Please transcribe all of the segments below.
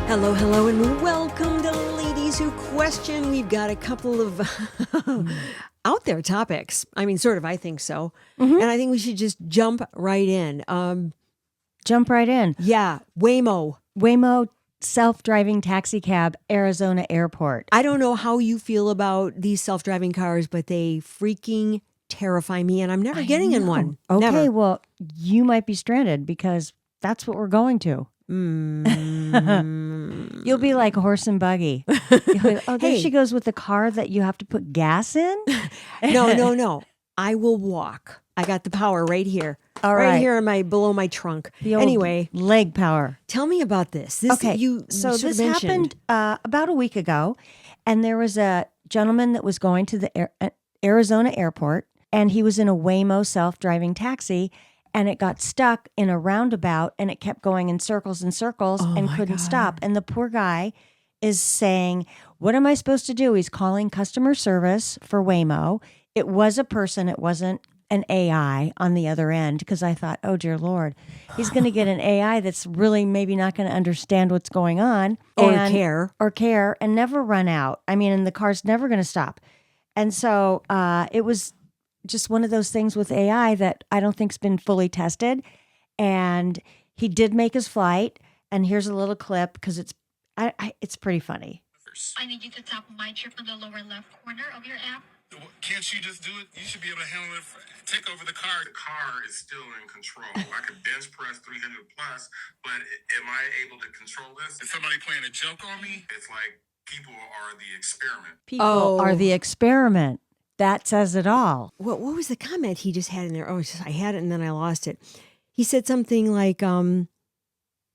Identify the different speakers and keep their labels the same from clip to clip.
Speaker 1: Hello, hello, and welcome to Ladies Who Question. We've got a couple of out there topics. I mean, sort of, I think so. And I think we should just jump right in.
Speaker 2: Jump right in.
Speaker 1: Yeah, Waymo.
Speaker 2: Waymo self-driving taxi cab, Arizona airport.
Speaker 1: I don't know how you feel about these self-driving cars, but they freaking terrify me, and I'm never getting in one.
Speaker 2: Okay,
Speaker 1: Never.
Speaker 2: well, you might be stranded because that's what we're going to. You'll be like horse and buggy. Oh, there she goes with the car that you have to put gas in?
Speaker 1: No. I will walk. I got the power right here.
Speaker 2: All
Speaker 1: right
Speaker 2: right.
Speaker 1: here in below my trunk.
Speaker 2: The old
Speaker 1: Anyway,
Speaker 2: leg power.
Speaker 1: tell me about this.
Speaker 2: Okay, so this happened about a week ago, and there was a gentleman that was going to the Arizona airport, and he was in a Waymo self-driving taxi, and it got stuck in a roundabout, and it kept going in circles and circles and couldn't stop. And the poor guy is saying, what am I supposed to do? He's calling customer service for Waymo. It was a person. It wasn't an AI on the other end, because I thought, oh, dear Lord, he's going to get an AI that's really maybe not going to understand what's going on.
Speaker 1: Or
Speaker 2: care and never run out. I mean, and the car's never going to stop. And so it was just one of those things with AI that I don't think's been fully tested. And he did make his flight. And here's a little clip because it's pretty funny.
Speaker 3: I need you to tap my chip in the lower left corner of your app.
Speaker 4: Can't you just do it? You should be able to handle it. Take over the car. The car is still in control. I could bench press 300 plus, but am I able to control this? Is somebody playing a joke on me? It's like people are the experiment.
Speaker 2: People are the experiment. That says it all.
Speaker 1: What was the comment he just had in there? Oh, I had it and then I lost it. He said something like,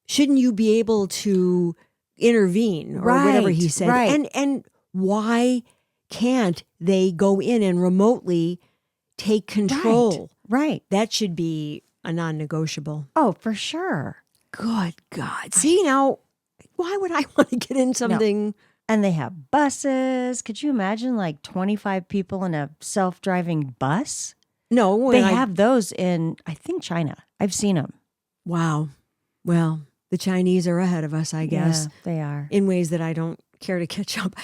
Speaker 1: shouldn't you be able to intervene or whatever he said?
Speaker 2: Right.
Speaker 1: And why can't they go in and remotely take control?
Speaker 2: Right.
Speaker 1: That should be a non-negotiable.
Speaker 2: Oh, for sure.
Speaker 1: Good God. See, now, why would I want to get in something?
Speaker 2: No. And they have buses. Could you imagine like 25 people in a self-driving bus?
Speaker 1: No.
Speaker 2: They have those in, I think, China. I've seen them. Wow.
Speaker 1: Well, the Chinese are ahead of us, I guess.
Speaker 2: Yeah, they are.
Speaker 1: In ways that I don't care to catch up.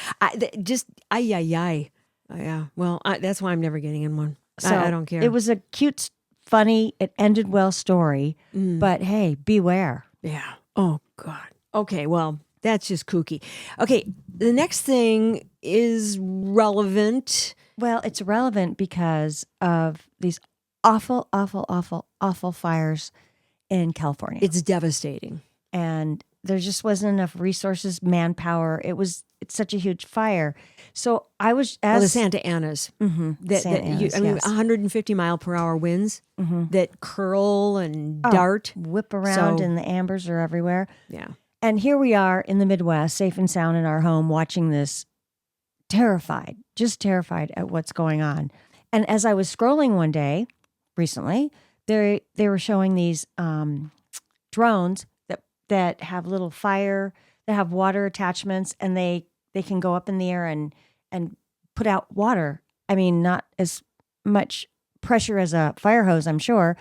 Speaker 1: Yeah. Well, that's why I'm never getting in one.
Speaker 2: So
Speaker 1: I don't care.
Speaker 2: It was a cute, funny, it ended well story. But hey, beware.
Speaker 1: Yeah. Oh, God. Okay, well, that's just kooky. Okay, the next thing is relevant.
Speaker 2: Well, it's relevant because of these awful fires in California.
Speaker 1: It's devastating.
Speaker 2: And there just wasn't enough resources, manpower. It's such a huge fire. So I was
Speaker 1: the Santa Anas.
Speaker 2: Santa Anas,
Speaker 1: 150 mile per hour winds that curl and dart.
Speaker 2: Whip around, and the ambers are everywhere.
Speaker 1: Yeah.
Speaker 2: And here we are in the Midwest, safe and sound in our home, watching this, just terrified at what's going on. And as I was scrolling one day recently, they were showing these drones that have little fire, that have water attachments, and they can go up in the air and put out water. I mean, not as much pressure as a fire hose, I'm sure,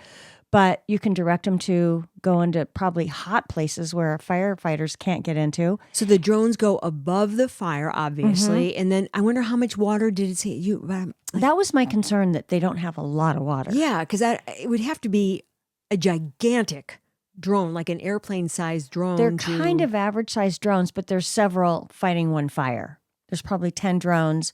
Speaker 2: but you can direct them to go into probably hot places where firefighters can't get into.
Speaker 1: So the drones go above the fire, obviously, and then I wonder how much water did it say?
Speaker 2: That was my concern, that they don't have a lot of water.
Speaker 1: Yeah, because it would have to be a gigantic drone, like an airplane-sized drone.
Speaker 2: They're kind of average-sized drones, but there's several fighting one fire. There's probably 10 drones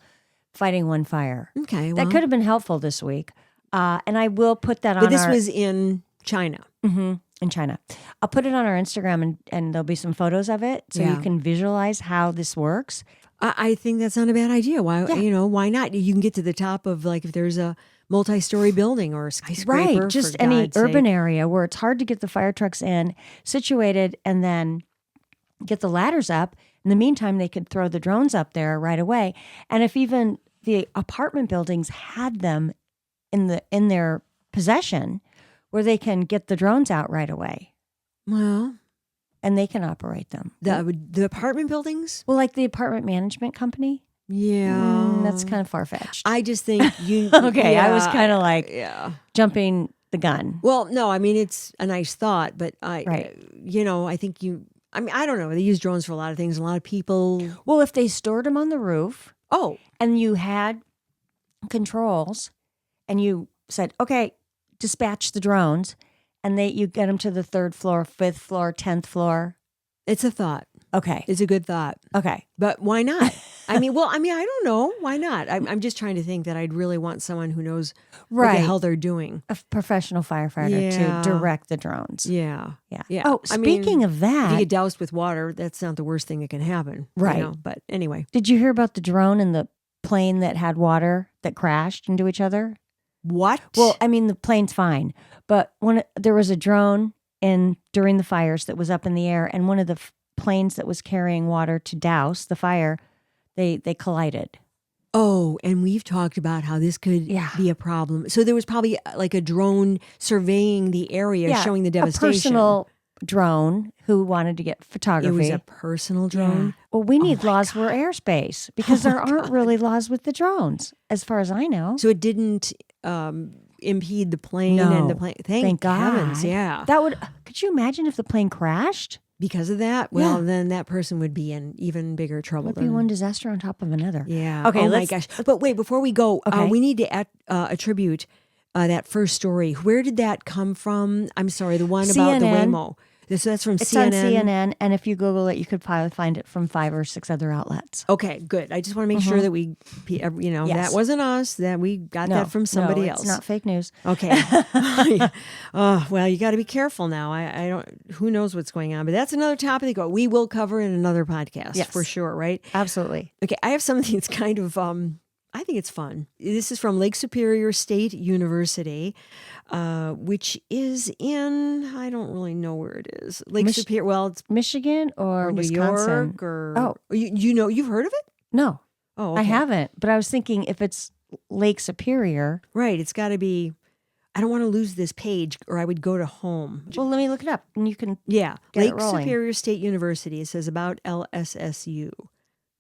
Speaker 2: fighting one fire.
Speaker 1: Okay, well.
Speaker 2: That could have been helpful this week. And I will put that on
Speaker 1: But this was in China.
Speaker 2: In China. I'll put it on our Instagram, and there'll be some photos of it so you can visualize how this works.
Speaker 1: I think that's not a bad idea. Why, why not? You can get to the top of, like, if there's a multi-story building or a skyscraper.
Speaker 2: Right, just any urban area where it's hard to get the fire trucks in, situated, and then get the ladders up. In the meantime, they could throw the drones up there right away. And if even the apartment buildings had them in their possession, where they can get the drones out right away.
Speaker 1: Well,
Speaker 2: and they can operate them.
Speaker 1: The apartment buildings?
Speaker 2: Well, like the apartment management company.
Speaker 1: Yeah.
Speaker 2: That's kind of far-fetched.
Speaker 1: I just think you...
Speaker 2: Okay,
Speaker 1: yeah,
Speaker 2: I was kind of like jumping the gun.
Speaker 1: Well, no, I mean, it's a nice thought, but I think I mean, I don't know. They use drones for a lot of things. A lot of people.
Speaker 2: Well, if they stored them on the roof
Speaker 1: Oh,
Speaker 2: and you had controls and you said, okay, dispatch the drones, and you get them to the 3rd floor, 5th floor, 10th floor.
Speaker 1: it's a thought.
Speaker 2: Okay.
Speaker 1: It's a good thought.
Speaker 2: Okay.
Speaker 1: But why not? I mean, I don't know. Why not? I'm just trying to think that I'd really want someone who knows what the hell they're doing.
Speaker 2: A professional firefighter
Speaker 1: Yeah.
Speaker 2: to direct the drones.
Speaker 1: Yeah.
Speaker 2: Yeah.
Speaker 1: Yeah.
Speaker 2: Oh,
Speaker 1: I mean,
Speaker 2: speaking of
Speaker 1: if you
Speaker 2: that,
Speaker 1: get doused with water, that's not the worst thing that can happen.
Speaker 2: Right.
Speaker 1: You know? But anyway.
Speaker 2: did you hear about the drone and the plane that had water that crashed into each other?
Speaker 1: What?
Speaker 2: Well, I mean, the plane's fine, but there was a drone during the fires that was up in the air, and one of the planes that was carrying water to douse the fire, they collided.
Speaker 1: Oh, and we've talked about how this could be a problem. So there was probably like a drone surveying the area, showing the devastation.
Speaker 2: A personal drone who wanted to get photography.
Speaker 1: It was a personal drone.
Speaker 2: Yeah. Well, we need laws for airspace because there aren't really laws with the drones, as far as I know.
Speaker 1: So it didn't impede the plane and the plane. Thank heavens,
Speaker 2: God.
Speaker 1: yeah.
Speaker 2: Could you imagine if the plane crashed?
Speaker 1: Because of that, well, then that person would be in even bigger trouble.
Speaker 2: Would be one disaster on top of another.
Speaker 1: Yeah.
Speaker 2: Okay.
Speaker 1: Oh my gosh. But wait, before we go, we need to attribute that first story. Where did that come from? I'm sorry, the one about the Waymo. So that's from
Speaker 2: It's
Speaker 1: CNN.
Speaker 2: on CNN, and if you Google it, you could probably find it from 5 or 6 other outlets.
Speaker 1: Okay, good. I just want to make sure that we, that wasn't us, that we got that from somebody else.
Speaker 2: It's not fake news.
Speaker 1: Okay. Oh, well, you got to be careful now. I don't, who knows what's going on, but that's another topic that we will cover in another podcast for sure, right?
Speaker 2: Absolutely.
Speaker 1: Okay. I have something that's kind of, I think it's fun. This is from Lake Superior State University, which is in, I don't really know where it is. Lake Superior, well, it's
Speaker 2: Michigan or
Speaker 1: New
Speaker 2: Wisconsin?
Speaker 1: York or, you've heard of it?
Speaker 2: No.
Speaker 1: Oh, okay.
Speaker 2: I haven't, but I was thinking if it's Lake Superior.
Speaker 1: Right. It's got to be, I don't want to lose this page or I would go to home.
Speaker 2: Well, let me look it up and you can
Speaker 1: get
Speaker 2: it
Speaker 1: Lake
Speaker 2: rolling.
Speaker 1: Superior State University. It says about LSSU.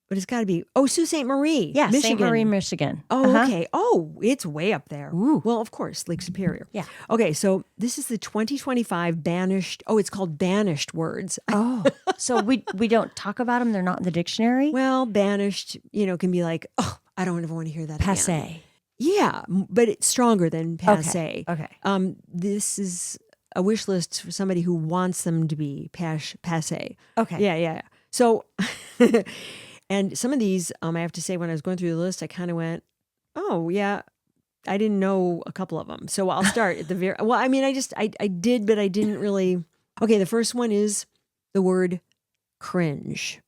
Speaker 1: But it's got to be, Sault Ste. Marie.
Speaker 2: Yeah,
Speaker 1: Michigan.
Speaker 2: St. Marie, Michigan.
Speaker 1: Oh, okay. Oh, it's way up there.
Speaker 2: Ooh.
Speaker 1: Well, of course, Lake Superior.
Speaker 2: Yeah.
Speaker 1: Okay, so this is the 2025 Banished. Oh, it's called Banished words.
Speaker 2: Oh, so we don't talk about them? They're not in the dictionary?
Speaker 1: Well, banished, can be like, I don't ever want to hear that again.
Speaker 2: Passé.
Speaker 1: Yeah, but it's stronger than passé.
Speaker 2: Okay.
Speaker 1: This is a wish list for somebody who wants them to be passé.
Speaker 2: Okay.
Speaker 1: Yeah. So... And some of these, I have to say, when I was going through the list, I kind of went, oh, yeah, I didn't know a couple of them. So I'll start at the very, well, I mean, I did, but I didn't really. Okay, the first one is the word cringe.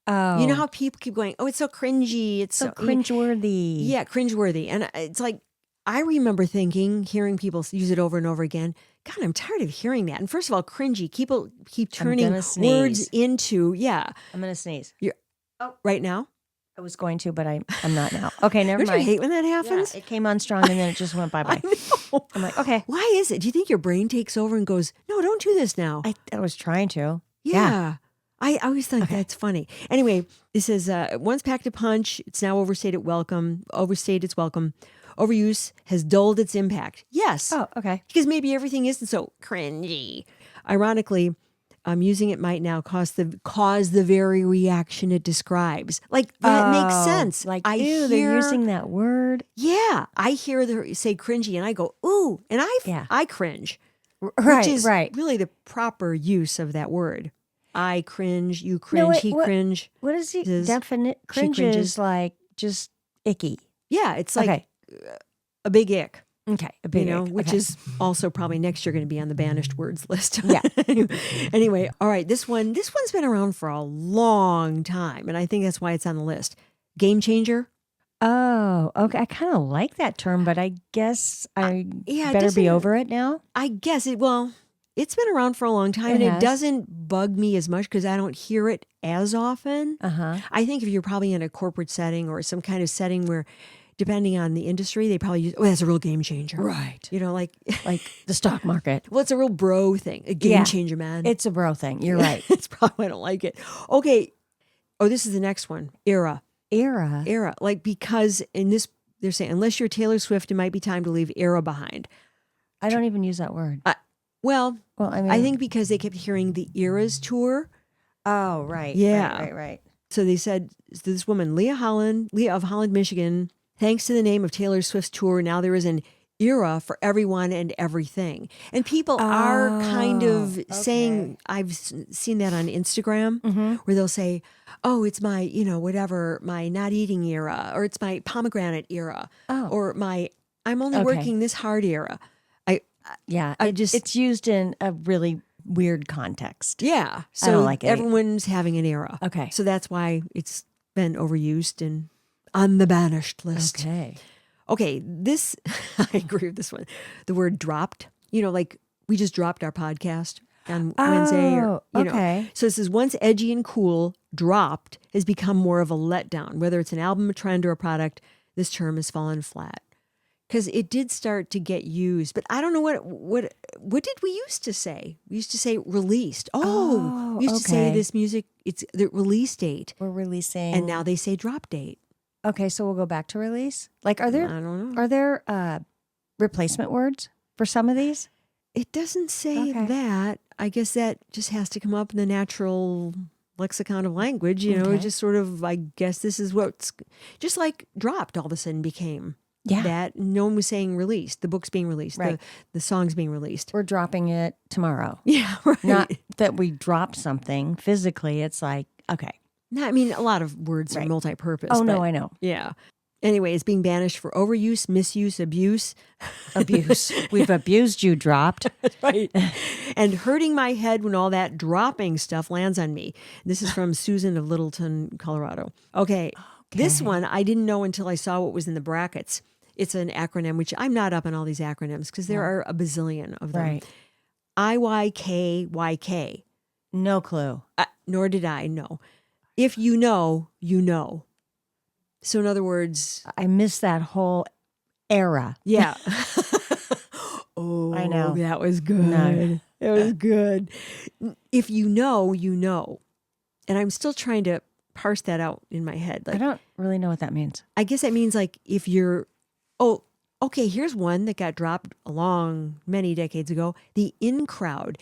Speaker 2: Oh.
Speaker 1: You know how people keep going, it's so cringy. It's
Speaker 2: so cringeworthy.
Speaker 1: Yeah, cringeworthy. And it's like, I remember hearing people use it over and over again. God, I'm tired of hearing that. And first of all, cringy. People keep turning words into,
Speaker 2: I'm going to sneeze.
Speaker 1: Right now?
Speaker 2: I was going to, but I'm not now. Okay, never mind.
Speaker 1: Don't you hate when that happens?
Speaker 2: Yeah, it came on strong and then it just went bye-bye. I'm like, okay.
Speaker 1: Why is it? Do you think your brain takes over and goes, no, don't do this now?
Speaker 2: I was trying to.
Speaker 1: Yeah. I always think that's funny. Anyway, this is once packed a punch. It's now overstayed its welcome. Overuse has dulled its impact. Yes.
Speaker 2: Oh, okay.
Speaker 1: Because maybe everything isn't so cringy. Ironically, using it might now cause the very reaction it describes. Like that makes sense.
Speaker 2: Like, they're using that word.
Speaker 1: Yeah, I hear them say cringy, and I go ooh, and I cringe.
Speaker 2: Right,
Speaker 1: which is
Speaker 2: right.
Speaker 1: really the proper use of that word. I cringe, you cringe, he cringe.
Speaker 2: What is the definite? Cringe is like just icky.
Speaker 1: Yeah, it's like a big ick.
Speaker 2: Okay, a big ick.
Speaker 1: Which is also probably next year going to be on the banished words list.
Speaker 2: Yeah.
Speaker 1: Anyway, all right, this one's been around for a long time, and I think that's why it's on the list. Game changer.
Speaker 2: Oh, okay. I kind of like that term, but I guess I better be over it now.
Speaker 1: I guess it. Well, it's been around for a long time, and it doesn't bug me as much because I don't hear it as often. I think if you're probably in a corporate setting or some kind of setting where, depending on the industry, they probably use, that's a real game changer.
Speaker 2: Right.
Speaker 1: Like
Speaker 2: the stock market.
Speaker 1: Well, it's a real bro thing. A game changer, man.
Speaker 2: It's a bro thing. You're right.
Speaker 1: It's probably why I don't like it. Okay. Oh, this is the next one. Era. Like, because in this, they're saying, unless you're Taylor Swift, it might be time to leave era behind.
Speaker 2: I don't even use that word.
Speaker 1: Well,
Speaker 2: I mean,
Speaker 1: I think because they kept hearing the Eras tour.
Speaker 2: Oh, right.
Speaker 1: Yeah.
Speaker 2: Right.
Speaker 1: So they said, this woman, Leah of Holland, Michigan, thanks to the name of Taylor Swift's tour, now there is an era for everyone and everything. And people are kind of saying, I've seen that on Instagram, where they'll say, oh, it's my, whatever, my not eating era, or it's my pomegranate era, or my I'm only working this hard era.
Speaker 2: It's used in a really weird context.
Speaker 1: Yeah. So
Speaker 2: I don't like it.
Speaker 1: everyone's having an era.
Speaker 2: Okay.
Speaker 1: So that's why it's been overused and on the banished list. Okay, this, I agree with this one. The word dropped, like we just dropped our podcast on Wednesday. Or, know. So it says, once edgy and cool, dropped has become more of a letdown. Whether it's an album, a trend, or a product, this term has fallen flat. Because it did start to get used, but I don't know what did we used to say? We used to say released. We used to say this music, it's the release date.
Speaker 2: We're releasing.
Speaker 1: And now they say drop date.
Speaker 2: Okay, so we'll go back to release. Like, I don't know. Are there replacement words for some of these?
Speaker 1: It doesn't say that. I guess that just has to come up in the natural lexicon of language. Just sort of, I guess this is what's just like dropped all of a sudden became. Yeah. That no one was saying released. The book's being released. Right. The song's being released.
Speaker 2: We're dropping it tomorrow.
Speaker 1: Yeah, right.
Speaker 2: Not that we drop something physically. It's like, okay.
Speaker 1: No, I mean, a lot of words are multi-purpose.
Speaker 2: Oh, no, I know.
Speaker 1: Yeah. Anyway, it's being banished for overuse, misuse, abuse.
Speaker 2: Abuse. We've abused you, dropped.
Speaker 1: Right. And hurting my head when all that dropping stuff lands on me. This is from Susan of Littleton, Colorado. Okay. This one, I didn't know until I saw what was in the brackets. It's an acronym, which I'm not up on all these acronyms because there are a bazillion of them.
Speaker 2: Right.
Speaker 1: IYKYK.
Speaker 2: No clue.
Speaker 1: Nor did I know. If you know, you know. So in other words,
Speaker 2: I missed that whole era.
Speaker 1: Yeah.
Speaker 2: I know.
Speaker 1: That was good.
Speaker 2: No.
Speaker 1: It was good. If you know, you know. And I'm still trying to parse that out in my head.
Speaker 2: I don't really know what that means.
Speaker 1: I guess that means like if you're, okay, here's one that got dropped many decades ago, the in crowd.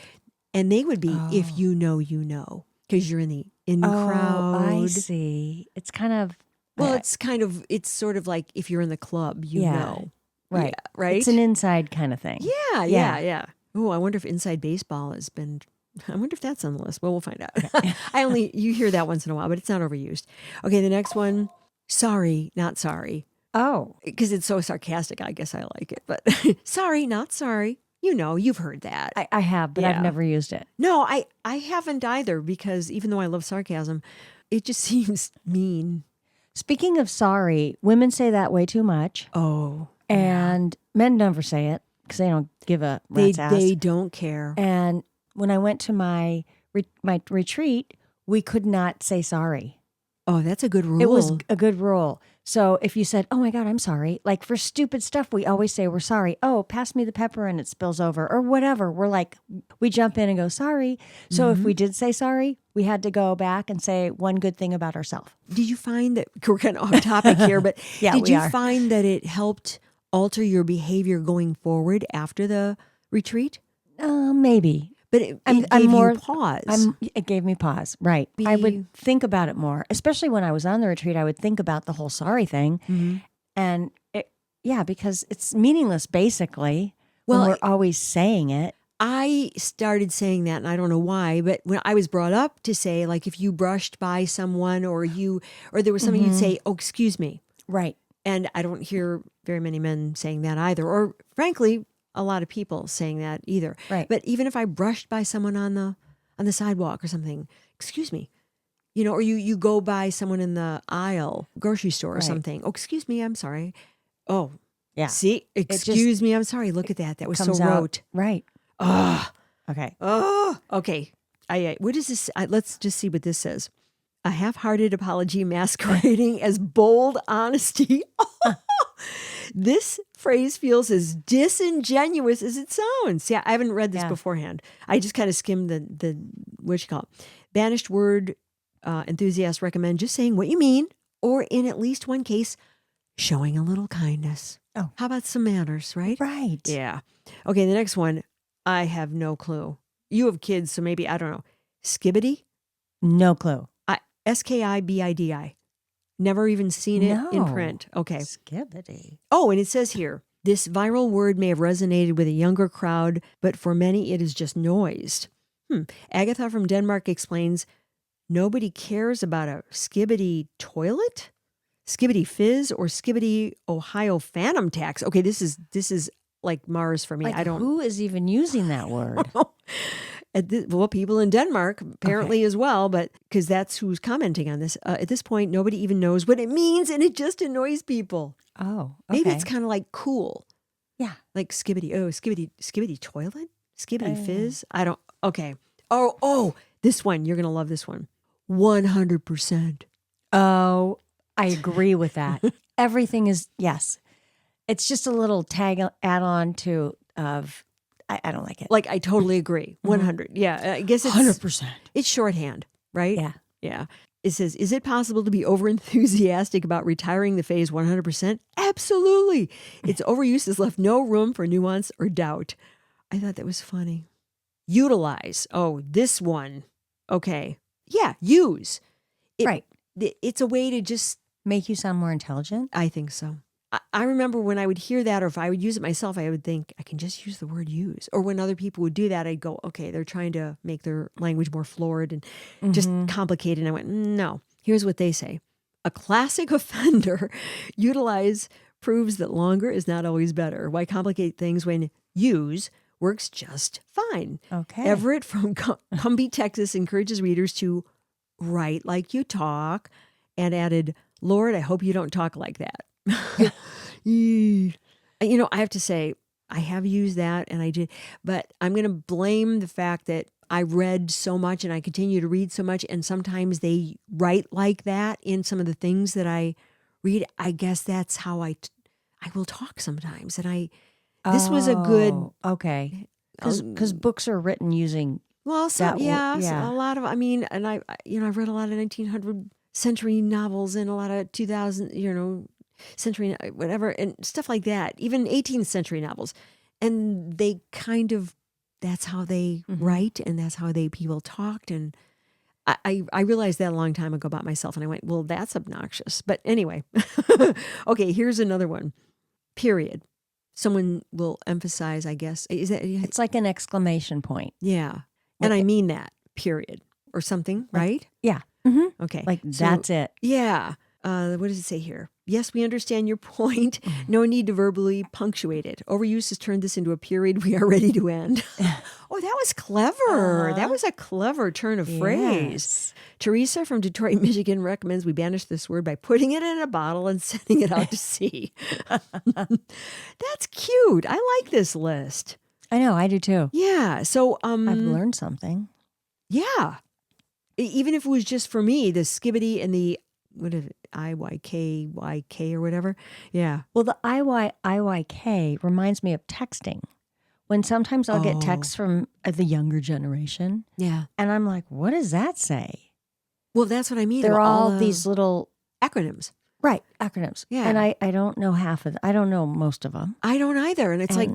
Speaker 1: And they would be if you know, because you're in the in crowd.
Speaker 2: I see. It's kind of.
Speaker 1: Well, it's sort of like if you're in the club, you know.
Speaker 2: Right.
Speaker 1: Yeah, right.
Speaker 2: It's an inside kind of thing.
Speaker 1: Yeah. Oh, I wonder if inside baseball I wonder if that's on the list. Well, we'll find out. You hear that once in a while, but it's not overused. Okay, the next one, sorry, not sorry.
Speaker 2: Oh.
Speaker 1: Because it's so sarcastic, I guess I like it. But sorry, not sorry. You've heard that.
Speaker 2: I have, but I've never used it.
Speaker 1: No, I haven't either, because even though I love sarcasm, it just seems mean.
Speaker 2: Speaking of sorry, women say that way too much.
Speaker 1: Oh.
Speaker 2: And men never say it because they don't give a rat's ass.
Speaker 1: They don't care.
Speaker 2: And when I went to my retreat, we could not say sorry.
Speaker 1: Oh, that's a good rule.
Speaker 2: It was a good rule. So if you said, oh my God, I'm sorry. Like for stupid stuff, we always say we're sorry. Oh, pass me the pepper and it spills over or whatever. We're like, we jump in and go, sorry. So if we did say sorry, we had to go back and say one good thing about ourselves.
Speaker 1: Did you find that, we're kind of off topic here, but did you find that it helped alter your behavior going forward after the retreat?
Speaker 2: Maybe.
Speaker 1: But it gave you pause.
Speaker 2: It gave me pause, right. I would think about it more, especially when I was on the retreat. I would think about the whole sorry thing. And because it's meaningless, basically, when we're always saying it.
Speaker 1: I started saying that, and I don't know why, but when I was brought up to say, like, if you brushed by someone or there was something you'd say, oh, excuse me.
Speaker 2: Right.
Speaker 1: And I don't hear very many men saying that either, or frankly, a lot of people saying that either.
Speaker 2: Right.
Speaker 1: But even if I brushed by someone on the sidewalk or something, excuse me, or you go by someone in the aisle, grocery store or something. Oh, excuse me, I'm sorry. Oh, yeah. See, excuse me, I'm sorry. Look at that. That was so rote.
Speaker 2: Right.
Speaker 1: Oh,
Speaker 2: okay.
Speaker 1: Oh, okay. What is this? Let's just see what this says. A half-hearted apology masquerading as bold honesty. This phrase feels as disingenuous as it sounds. Yeah, I haven't read this beforehand. I just kind of skimmed the what you call it. Banished word enthusiasts recommend just saying what you mean, or in at least one case, showing a little kindness. Oh, how about some manners, right?
Speaker 2: Right.
Speaker 1: Yeah. Okay, the next one, I have no clue. You have kids, so maybe, I don't know. Skibbity?
Speaker 2: No clue.
Speaker 1: Skibidi. Never even seen it in
Speaker 2: No.
Speaker 1: print. Okay.
Speaker 2: Skibidi.
Speaker 1: Oh, and it says here, this viral word may have resonated with a younger crowd, but for many it is just noised. Agatha from Denmark explains, nobody cares about a skibbity toilet, skibbity fizz, or skibbity Ohio phantom tax. Okay, this is like Mars for me.
Speaker 2: Like,
Speaker 1: I don't
Speaker 2: who is even using that word?
Speaker 1: well, people in Denmark apparently as well, but because that's who's commenting on this. At this point, nobody even knows what it means, and it just annoys people.
Speaker 2: Oh, okay.
Speaker 1: Maybe it's kind of like cool,
Speaker 2: Yeah.
Speaker 1: like skibbity. Oh, skibbity toilet, skibbity fizz. I don't. Okay. Oh, this one you're gonna love. This one, 100%.
Speaker 2: Oh, I agree with that. Everything is, yes. It's just a little tag add-on to of. I don't like it.
Speaker 1: Like I totally agree. 100. Yeah, I guess it's
Speaker 2: 100%.
Speaker 1: It's shorthand, right?
Speaker 2: Yeah.
Speaker 1: Yeah. It says, is it possible to be over-enthusiastic about retiring the phase 100%? Absolutely. Its overuse has left no room for nuance or doubt. I thought that was funny. Utilize. Oh, this one. Okay. Yeah, use.
Speaker 2: Right.
Speaker 1: It's a way to just,
Speaker 2: Make you sound more intelligent?
Speaker 1: I think so. I remember when I would hear that, or if I would use it myself, I would think, I can just use the word use. Or when other people would do that, I'd go, okay, they're trying to make their language more florid and just complicated. And I went, no, here's what they say. A classic offender, utilize proves that longer is not always better. Why complicate things when use works just fine?
Speaker 2: Okay.
Speaker 1: Everett from Cumbie, Texas encourages readers to write like you talk and added, Lord, I hope you don't talk like that. You know, I have to say, I have used that and I did, but I'm going to blame the fact that I read so much and I continue to read so much. And sometimes they write like that in some of the things that I read. I guess that's how I will talk sometimes. And this was a good.
Speaker 2: Okay. Because books are written using.
Speaker 1: Well, so,
Speaker 2: yeah.
Speaker 1: a lot of, I mean, and I've read a lot of 1900 century novels and a lot of 2000, century, whatever, and stuff like that, even 18th century novels. And they kind of, that's how they write and that's how people talked. And I realized that a long time ago about myself. And I went, well, that's obnoxious. But anyway, okay, here's another one. Period. Someone will emphasize, I guess. Is that?
Speaker 2: It's like an exclamation point.
Speaker 1: Yeah. And I mean that, period. Or something, right?
Speaker 2: Yeah. Mm-hmm.
Speaker 1: Okay.
Speaker 2: Like that's it.
Speaker 1: Yeah. What does it say here? Yes, we understand your point. No need to verbally punctuate it. Overuse has turned this into a period we are ready to end. Oh, that was clever. That was a clever turn of phrase.
Speaker 2: Yes.
Speaker 1: Teresa from Detroit, Michigan recommends we banish this word by putting it in a bottle and sending it out to sea. That's cute. I like this list.
Speaker 2: I know, I do too.
Speaker 1: Yeah. So
Speaker 2: I've learned something.
Speaker 1: Yeah. Even if it was just for me, the skibbity and the what is it? IYK or whatever. Yeah.
Speaker 2: Well, the IYK reminds me of texting. When sometimes I'll get texts from the younger generation.
Speaker 1: Yeah.
Speaker 2: And I'm like, what does that say?
Speaker 1: Well, that's what I mean.
Speaker 2: They're all these little
Speaker 1: acronyms.
Speaker 2: Right. Acronyms.
Speaker 1: Yeah.
Speaker 2: And I don't know half of them. I don't know most of them.
Speaker 1: I don't either. And it's like,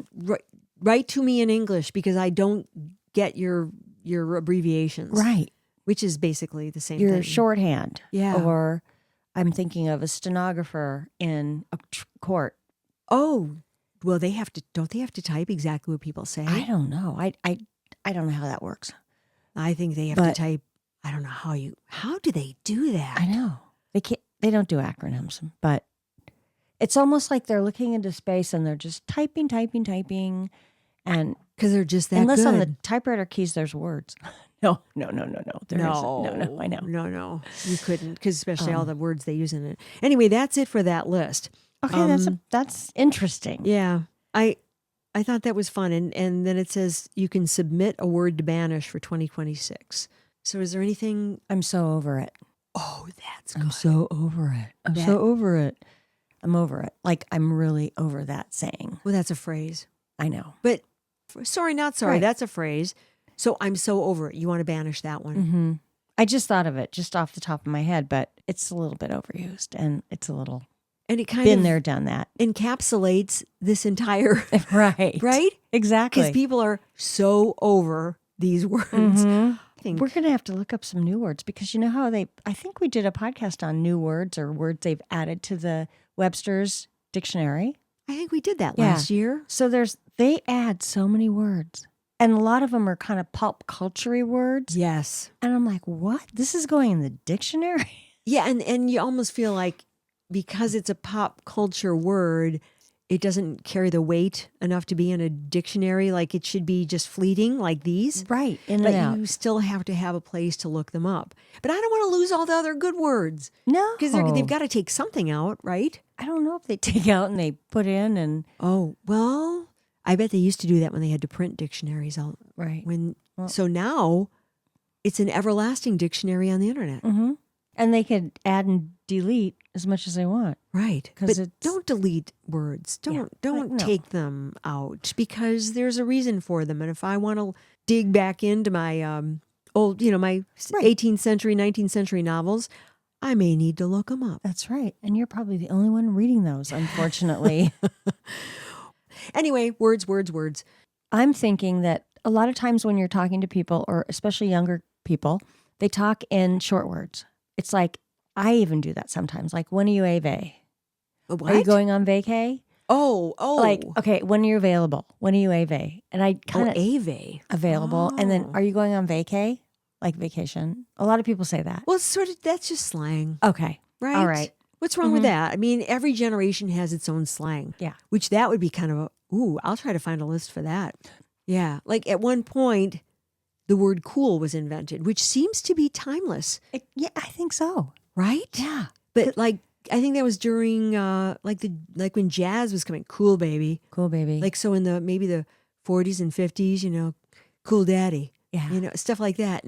Speaker 1: write to me in English because I don't get your abbreviations.
Speaker 2: Right.
Speaker 1: Which is basically the same thing.
Speaker 2: Your shorthand.
Speaker 1: Yeah.
Speaker 2: Or I'm thinking of a stenographer in a court.
Speaker 1: Oh, well, don't they have to type exactly what people say?
Speaker 2: I don't know. I don't know how that works.
Speaker 1: I think they have to type. I don't know how do they do that?
Speaker 2: I know. They don't do acronyms, but it's almost like they're looking into space and they're just typing. And
Speaker 1: because they're just that
Speaker 2: unless
Speaker 1: good.
Speaker 2: on the typewriter keys, there's words. No. There isn't. No, I know.
Speaker 1: No, you couldn't, because especially all the words they use in it. Anyway, that's it for that list.
Speaker 2: Okay, that's interesting.
Speaker 1: Yeah, I thought that was fun, and then it says you can submit a word to banish for 2026. So is there anything?
Speaker 2: I'm so over it.
Speaker 1: Oh, that's good.
Speaker 2: I'm so over it. I'm over it. Like I'm really over that saying.
Speaker 1: Well, that's a phrase.
Speaker 2: I know,
Speaker 1: but sorry, not sorry.
Speaker 2: Right.
Speaker 1: That's a phrase. So I'm so over it. You want to banish that one?
Speaker 2: Mm-hmm. I just thought of it just off the top of my head, but it's a little bit overused and it's a little
Speaker 1: and it kind
Speaker 2: been
Speaker 1: of
Speaker 2: there, done that.
Speaker 1: Encapsulates this entire
Speaker 2: right,
Speaker 1: right,
Speaker 2: exactly.
Speaker 1: Because people are so over these words.
Speaker 2: Mm-hmm.
Speaker 1: think
Speaker 2: We're going to have to look up some new words because you know how I think we did a podcast on new words or words they've added to the Webster's dictionary.
Speaker 1: we did that last year.
Speaker 2: So they add so many words. And a lot of them are kind of pop culture-y words.
Speaker 1: Yes.
Speaker 2: And I'm like, what? This is going in the dictionary?
Speaker 1: Yeah, and you almost feel like because it's a pop culture word, it doesn't carry the weight enough to be in a dictionary. Like it should be just fleeting like these.
Speaker 2: Right. In
Speaker 1: But
Speaker 2: and out.
Speaker 1: you still have to have a place to look them up. But I don't want to lose all the other good words.
Speaker 2: No.
Speaker 1: Because they've got to take something out, right?
Speaker 2: I don't know if they take out and they put in and...
Speaker 1: Oh, well, I bet they used to do that when they had to print dictionaries.
Speaker 2: Right.
Speaker 1: So now it's an everlasting dictionary on the internet.
Speaker 2: Mm-hmm. And they could add and delete as much as they want.
Speaker 1: Right.
Speaker 2: Because
Speaker 1: But don't delete words. Don't
Speaker 2: no.
Speaker 1: take them out because there's a reason for them. And if I want to dig back into my old, my 18th century, 19th century novels, I may need to look them up.
Speaker 2: That's right. And you're probably the only one reading those, unfortunately.
Speaker 1: Anyway, words.
Speaker 2: I'm thinking that a lot of times when you're talking to people, or especially younger people, they talk in short words. It's like, I even do that sometimes. Like, when are you a-vay?
Speaker 1: What?
Speaker 2: Are you going on vacay?
Speaker 1: Oh.
Speaker 2: Like, okay, when are you available? When are you a-vay? And I kind of...
Speaker 1: Ave.
Speaker 2: available. And then,
Speaker 1: Oh.
Speaker 2: are you going on vacay? Like vacation? A lot of people say that.
Speaker 1: Well, that's just slang,
Speaker 2: Okay.
Speaker 1: right?
Speaker 2: All right.
Speaker 1: What's wrong with that? I mean, every generation has its own slang.
Speaker 2: Yeah.
Speaker 1: Which that would be kind of I'll try to find a list for that. Yeah. Like at one point, the word cool was invented, which seems to be timeless,
Speaker 2: Yeah, I think so.
Speaker 1: right?
Speaker 2: Yeah.
Speaker 1: But like, I think that was during like when jazz was coming, cool baby.
Speaker 2: Cool, baby.
Speaker 1: Like, so in maybe the 40s and 50s, cool daddy,
Speaker 2: yeah.
Speaker 1: stuff like that.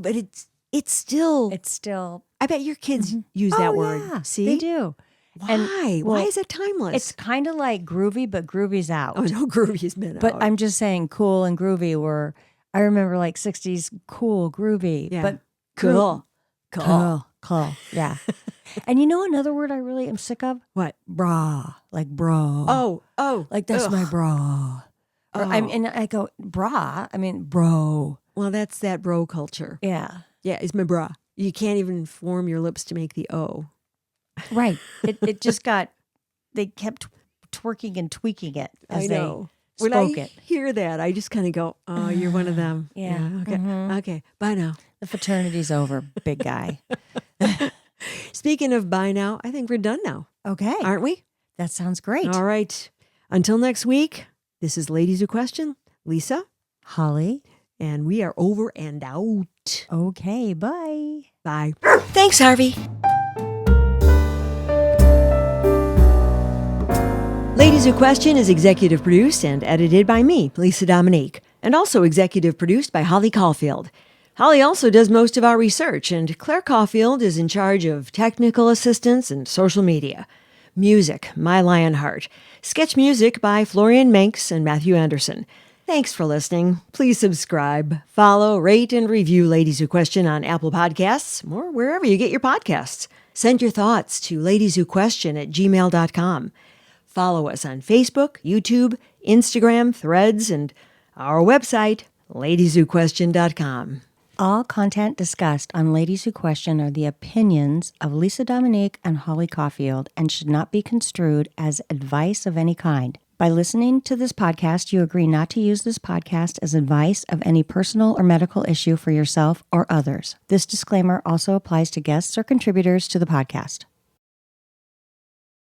Speaker 1: But it's still,
Speaker 2: It's still...
Speaker 1: I bet your kids use that word.
Speaker 2: Yeah,
Speaker 1: See?
Speaker 2: they do.
Speaker 1: Why? Why is it timeless?
Speaker 2: It's kind of like groovy, but groovy's out.
Speaker 1: Oh, no, Groovy's been
Speaker 2: But
Speaker 1: out.
Speaker 2: I'm just saying cool and groovy were... I remember like 60s cool, groovy.
Speaker 1: Yeah.
Speaker 2: But
Speaker 1: Cool.
Speaker 2: Yeah. And you know another word I really am sick of?
Speaker 1: What?
Speaker 2: Bra. Like bro.
Speaker 1: Oh.
Speaker 2: Like that's
Speaker 1: ugh.
Speaker 2: my bra. Or and I go, bra. I mean, bro.
Speaker 1: Well, that's that bro culture.
Speaker 2: Yeah.
Speaker 1: Yeah, it's my bra. You can't even form your lips to make the O.
Speaker 2: Right. It just got, they kept twerking and tweaking it as
Speaker 1: I know.
Speaker 2: they
Speaker 1: When
Speaker 2: spoke
Speaker 1: I
Speaker 2: it.
Speaker 1: hear that, I just kind of go, oh, you're one of them.
Speaker 2: Yeah.
Speaker 1: Okay.
Speaker 2: Mhm.
Speaker 1: Okay. Bye now.
Speaker 2: The fraternity's over, big guy.
Speaker 1: Speaking of bye now, I think we're done now,
Speaker 2: Okay.
Speaker 1: aren't we?
Speaker 2: That sounds great.
Speaker 1: All right. Until next week, this is Ladies Who Question, Lisa,
Speaker 2: Holly.
Speaker 1: and we are over and out.
Speaker 2: Okay. Bye.
Speaker 1: Bye. Thanks, Harvey. Ladies Who Question is executive produced and edited by me, Lisa Dominique, and also executive produced by Holly Caulfield. Holly also does most of our research, and Claire Caulfield is in charge of technical assistance and social media. Music, My Lionheart. Sketch music by Florian Manx and Matthew Anderson. Thanks for listening. Please subscribe, follow, rate, and review Ladies Who Question on Apple Podcasts or wherever you get your podcasts. Send your thoughts to ladieswhoquestion@gmail.com. Follow us on Facebook, YouTube, Instagram, Threads, and our website, ladieswhoquestion.com.
Speaker 2: All content discussed on Ladies Who Question are the opinions of Lisa Dominique and Holly Caulfield and should not be construed as advice of any kind. By listening to this podcast, you agree not to use this podcast as advice of any personal or medical issue for yourself or others. This disclaimer also applies to guests or contributors to the podcast.